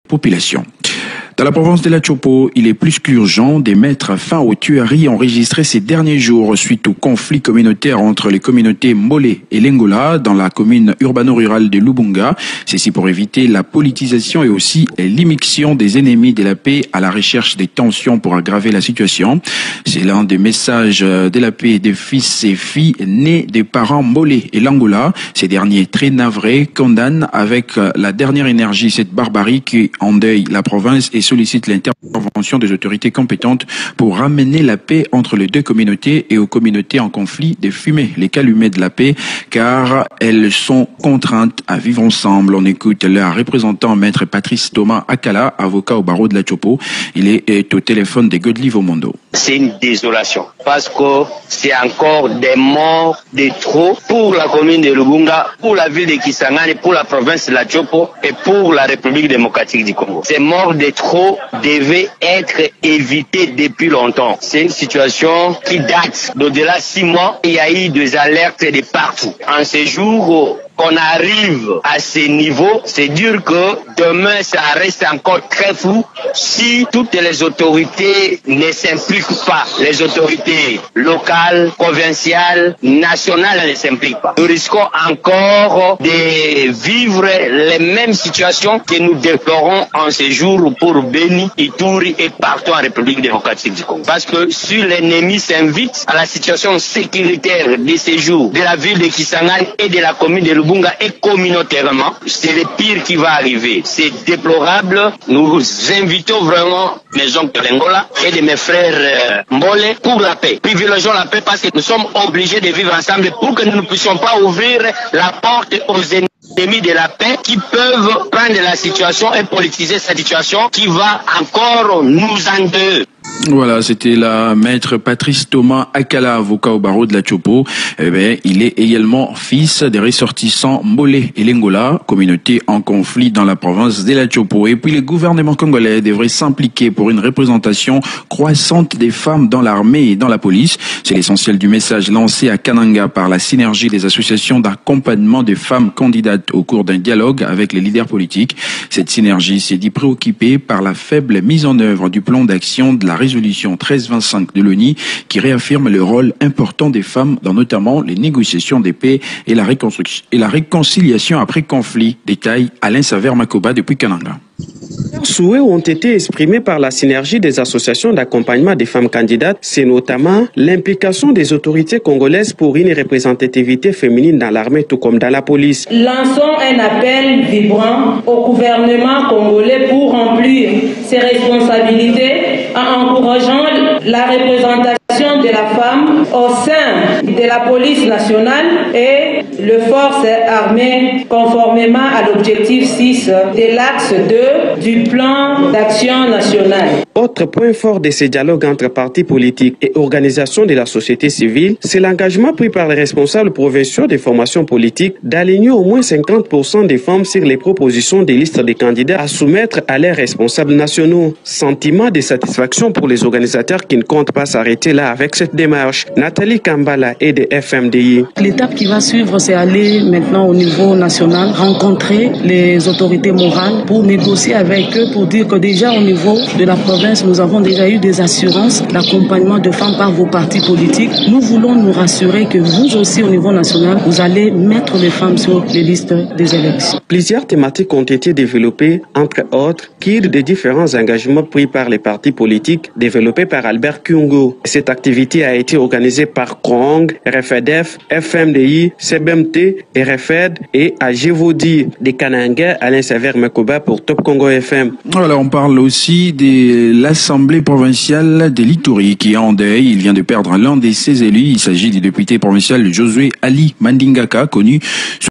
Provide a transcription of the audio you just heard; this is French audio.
population. Dans la province de la Chopo, il est plus qu'urgent de mettre fin aux tueries enregistrées ces derniers jours suite au conflit communautaire entre les communautés Mbolé et Lengola dans la commune urbano-rurale de Lubunga. Ceci pour éviter la politisation et aussi l'immixtion des ennemis de la paix à la recherche des tensions pour aggraver la situation. C'est l'un des messages de la paix des fils et filles nés des parents Mbolé et Lengola. Ces derniers, très navrés, condamnent avec la dernière énergie cette barbarie qui endeuille la province et sollicite l'intervention des autorités compétentes pour ramener la paix entre les deux communautés et aux communautés en conflit de fumer les calumets de la paix car elles sont contraintes à vivre ensemble. On écoute leur représentant, maître Patrice Thomas Akala, avocat au barreau de la Chopo. Il est au téléphone de Godly Vomondo. C'est une désolation parce que c'est encore des morts de trop pour la commune de Lubunga, pour la ville de Kisangani, pour la province de la Chopo et pour la République démocratique du Congo. Ces morts de trop devaient être évitées depuis longtemps. C'est une situation qui date d'au-delà de 6 mois. Il y a eu des alertes de partout. En ces jours, qu'on arrive à ce niveau, c'est dire que demain ça reste encore très flou si toutes les autorités ne s'impliquent pas. Les autorités locales, provinciales, nationales ne s'impliquent pas. Nous risquons encore de vivre les mêmes situations que nous déplorons en ces jours pour Beni, Ituri et partout en République démocratique du Congo. Parce que si l'ennemi s'invite à la situation sécuritaire de ces jours de la ville de Kisangani et de la commune de Lubunga et communautairement, c'est le pire qui va arriver. C'est déplorable. Nous invitons vraiment mes oncles de Lengola et de mes frères Mbolé pour la paix. Privilégions la paix parce que nous sommes obligés de vivre ensemble pour que nous ne puissions pas ouvrir la porte aux ennemis de la paix qui peuvent prendre la situation et politiser cette situation qui va encore nous endeuiller. Voilà, c'était la maître Patrice Thomas Akala, avocat au barreau de la Chopo. Il est également fils des ressortissants Mbolé et Lengola, communauté en conflit dans la province de la Chopo. Et puis le gouvernement congolais devrait s'impliquer pour une représentation croissante des femmes dans l'armée et dans la police. C'est l'essentiel du message lancé à Kananga par la synergie des associations d'accompagnement des femmes candidates au cours d'un dialogue avec les leaders politiques. Cette synergie s'est dit préoccupée par la faible mise en œuvre du plan d'action de la résolution 1325 de l'ONU qui réaffirme le rôle important des femmes dans notamment les négociations des paix et la réconciliation après conflit. Détail Alain Saver-Makoba depuis Kananga. Souhaits ont été exprimés par la synergie des associations d'accompagnement des femmes candidates. C'est notamment l'implication des autorités congolaises pour une représentativité féminine dans l'armée tout comme dans la police. Lançons un appel vibrant au gouvernement congolais pour remplir ses responsabilités en encourageant la représentation de la femme au sein de la police nationale et les forces armées conformément à l'objectif 6 de l'axe 2 du plan d'action nationale. Autre point fort de ces dialogues entre partis politiques et organisations de la société civile, c'est l'engagement pris par les responsables provinciaux des formations politiques d'aligner au moins 50% des femmes sur les propositions des listes des candidats à soumettre à leurs responsables nationaux. Sentiment de satisfaction pour les organisateurs qui ne comptent pas s'arrêter là avec cette démarche. Nathalie Kambala et de FMDI. L'étape qui va suivre, c'est aller maintenant au niveau national, rencontrer les autorités morales pour négocier avec eux, pour dire que déjà au niveau de la province, nous avons déjà eu des assurances d'accompagnement de femmes par vos partis politiques. Nous voulons nous rassurer que vous aussi au niveau national, vous allez mettre les femmes sur les listes des élections. Plusieurs thématiques ont été développées, entre autres, qui des différents engagements pris par les partis politiques développés par Albert Kyungo. Cette activité a été organisée par Krong, RFEDF, FMDI, CBMT, RFED et Ajevodi de Kananga, Alain Saver-Makoba pour Top Congo FM. Voilà, on parle aussi de l'Assemblée provinciale de l'Ituri qui est en deuil. Il vient de perdre l'un de ses élus. Il s'agit du député provincial Josué Ali Mandingaka, connu